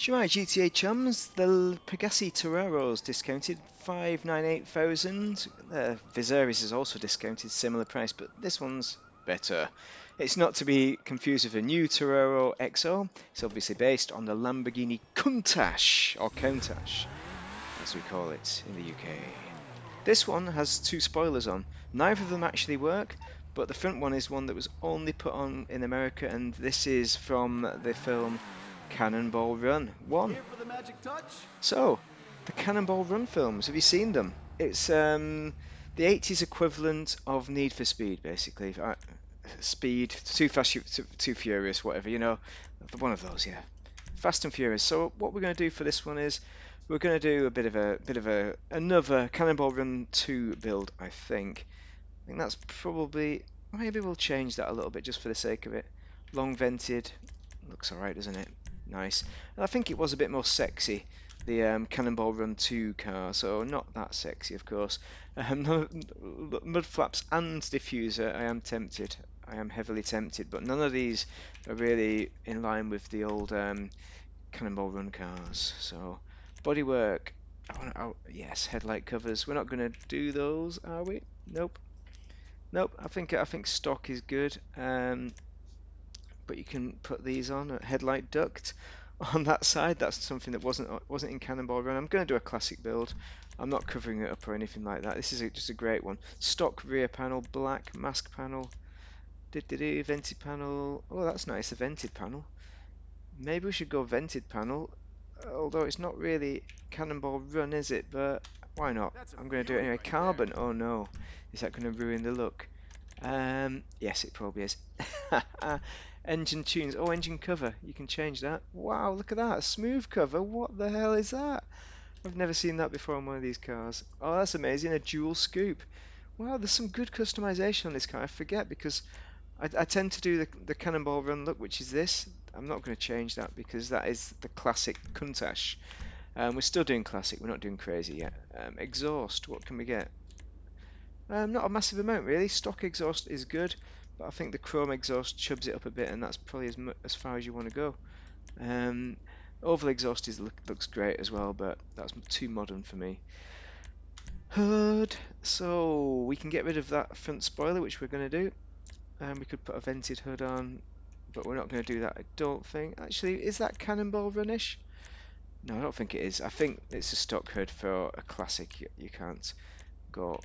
Shemai GTA chums, the Pegassi Torero's discounted 598,000. Viserys is also discounted, similar price, but this one's better. It's not to be confused with a new Torero XO. It's obviously based on the Lamborghini Countach, or Countach, as we call it in the UK. This one has two spoilers on. Neither of them actually work, but the front one is one that was only put on in America, and this is from the film Cannonball Run 1. Here for the magic touch? So, the Cannonball Run films, have you seen them? It's the 80s equivalent of Need for Speed, basically. Speed, Too Fast, Too Furious, whatever, one of those, yeah. Fast and Furious. So what we're going to do for this one is we're going to do a bit of another Cannonball Run 2 build, I think. I think that's probably, maybe we'll change that a little bit just for the sake of it. Long vented, looks alright, doesn't it? Nice. And I think it was a bit more sexy, the Cannonball Run 2 car, so not that sexy, of course. Mud flaps and diffuser, I am tempted. I am heavily tempted, but none of these are really in line with the old Cannonball Run cars. So, bodywork. Yes, headlight covers. We're not going to do those, are we? Nope. Nope. I think stock is good. But you can put these on a headlight duct on that side. That's something that wasn't in Cannonball Run. I'm going to do a classic build. I'm not covering it up or anything like that. This is just a great one. Stock rear panel, black mask panel, vented panel. Oh, that's nice, a vented panel. Maybe we should go vented panel, although it's not really Cannonball Run, is it? But why not? I'm going to do it anyway. Carbon. Oh no, is that going to ruin the look? Yes, it probably is. Engine tunes. Oh, engine cover. You can change that. Wow, look at that. A smooth cover. What the hell is that? I've never seen that before on one of these cars. Oh, that's amazing. A dual scoop. Wow, there's some good customization on this car. I forget because I tend to do the Cannonball Run look, which is this. I'm not going to change that because that is the classic Countach. We're still doing classic. We're not doing crazy yet. Exhaust. What can we get? Not a massive amount really. Stock exhaust is good, but I think the chrome exhaust chubs it up a bit, and that's probably as far as you want to go. Um, Oval exhaust looks great as well, but that's too modern for me. Hood. So we can get rid of that front spoiler, which we're going to do. We could put a vented hood on, but we're not going to do that, I don't think. Actually, is that Cannonball Runish? No, I don't think it is. I think it's a stock hood for a classic. You can't go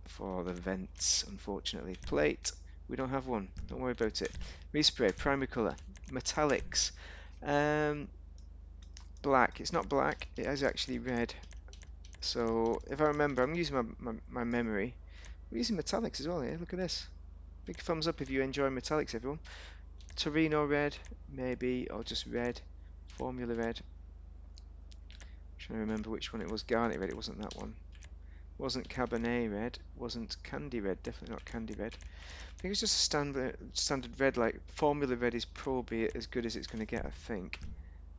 for the vents, unfortunately. Plate, we don't have one. Don't worry about it. Respray, primary colour, metallics, black. It's not black. It is actually red. So if I remember, I'm using my memory. We're using metallics as well here. Look at this. Big thumbs up if you enjoy metallics, everyone. Torino red, maybe, or just red. Formula red. Trying to remember which one it was. Garnet red. It wasn't that one. Wasn't Cabernet red. Wasn't Candy red. Definitely not Candy red. I think it's just a standard red. Like Formula red is probably as good as it's going to get, I think.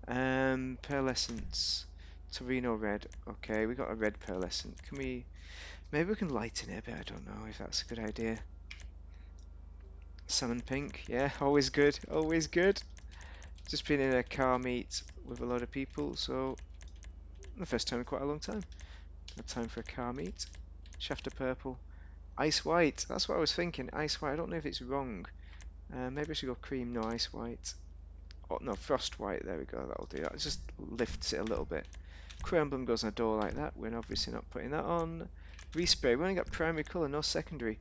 Pearlescence. Torino red. Okay, we got a red pearlescent. Can we? Maybe we can lighten it a bit. I don't know if that's a good idea. Salmon pink. Yeah, always good. Always good. Just been in a car meet with a lot of people, so the first time in quite a long time. Had time for a car meet. Shafter purple. Ice white. That's what I was thinking. Ice white. I don't know if it's wrong. Maybe I should go cream. No, ice white. Oh, no, frost white. There we go. That'll do that. It just lifts it a little bit. Crow emblem goes on a door like that. We're obviously not putting that on. Respray. We only got primary colour, no secondary.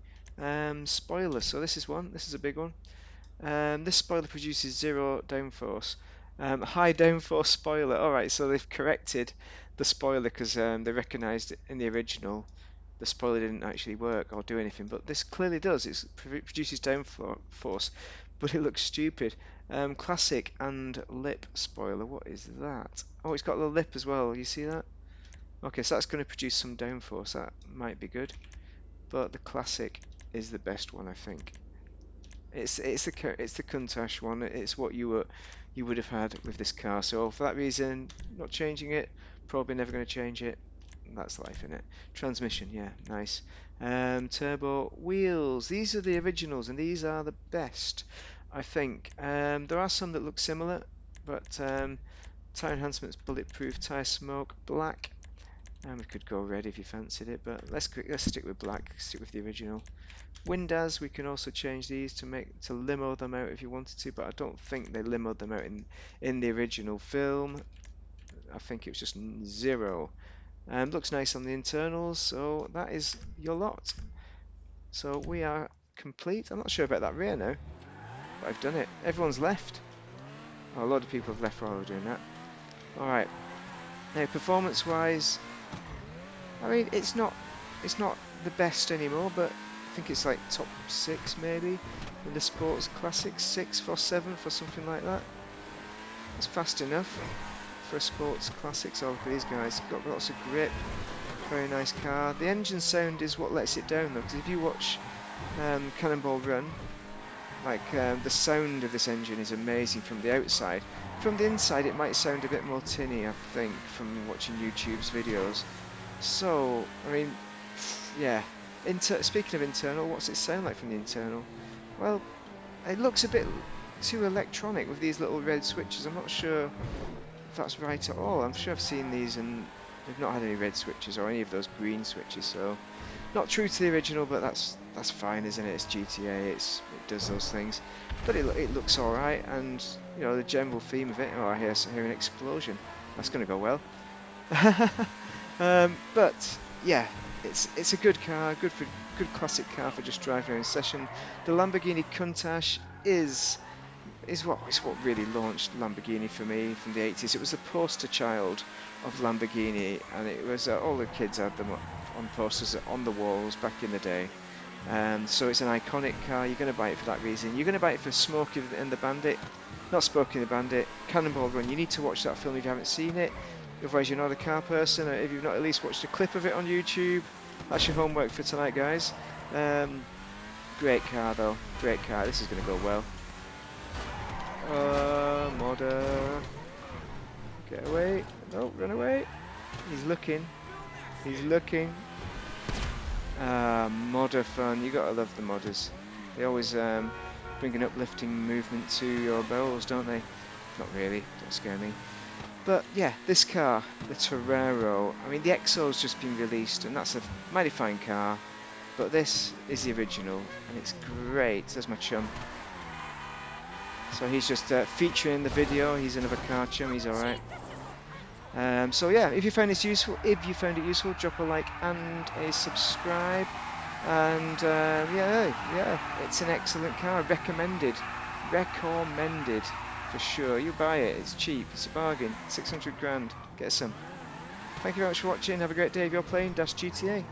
Spoiler. So this is one. This is a big one. This spoiler produces 0 downforce. High downforce spoiler. Alright, so they've corrected the spoiler because they recognised in the original the spoiler didn't actually work or do anything, but this clearly does. It produces downforce, but it looks stupid. Classic and lip spoiler. What is that? Oh, it's got the lip as well. You see that? Okay, so that's going to produce some downforce. That might be good, but the classic is the best one, I think. It's the Countach one. It's what you would have had with this car. So for that reason, not changing it. Probably never going to change it. That's life in it. Transmission, yeah, nice. Turbo wheels. These are the originals, and these are the best, I think. There are some that look similar, but Tyre enhancements, bulletproof, tyre smoke, black. And we could go red if you fancied it, but let's stick with black, stick with the original. Windows, we can also change these to limo them out if you wanted to, but I don't think they limoed them out in the original film. I think it was just 0. Looks nice on the internals, so that is your lot. So we are complete. I'm not sure about that rear now, but I've done it. Everyone's left. Oh, a lot of people have left while I was doing that. Alright, now performance-wise, I mean, it's not the best anymore, but I think it's like top 6 maybe in the sports classics, 6th or 7th or something like that. It's fast enough for a sports classics. Oh, look at these guys, got lots of grip, very nice car. The engine sound is what lets it down though, because if you watch Cannonball Run, like the sound of this engine is amazing from the outside. From the inside it might sound a bit more tinny, I think, from watching YouTube's videos. So, I mean, yeah. Speaking of internal, what's it sound like from the internal? Well, it looks a bit too electronic with these little red switches. I'm not sure if that's right at all. I'm sure I've seen these and they've not had any red switches or any of those green switches, so not true to the original, but that's fine, isn't it? It's GTA, it does those things, but it looks all right, and you know the general theme of it. Oh, I hear an explosion. That's going to go well. But yeah, it's a good car, good classic car for just driving around session. The Lamborghini Countach is what really launched Lamborghini for me from the 80s. It was the poster child of Lamborghini, and it was all the kids had them on posters on the walls back in the day. So it's an iconic car. You're going to buy it for that reason. You're going to buy it for Smokey and the Bandit, not Smokey and the Bandit. Cannonball Run. You need to watch that film if you haven't seen it. Otherwise, you're not a car person. Or if you've not at least watched a clip of it on YouTube, that's your homework for tonight, guys. Great car though. Great car. This is going to go well. Modder. Get away. No, run away. He's looking. He's looking. Modder fun. You gotta love the modders. They always bring an uplifting movement to your bowels, don't they? Not really. Don't scare me. But yeah, this car, the Torero. I mean, the EXO's just been released, and that's a mighty fine car. But this is the original, and it's great. There's my chum. So he's just featuring in the video. He's another car chum. He's all right. So yeah, if you found it useful, drop a like and a subscribe. And yeah, it's an excellent car. Recommended for sure. You buy it. It's cheap. It's a bargain. 600 grand. Get some. Thank you very much for watching. Have a great day if you're playing GTA.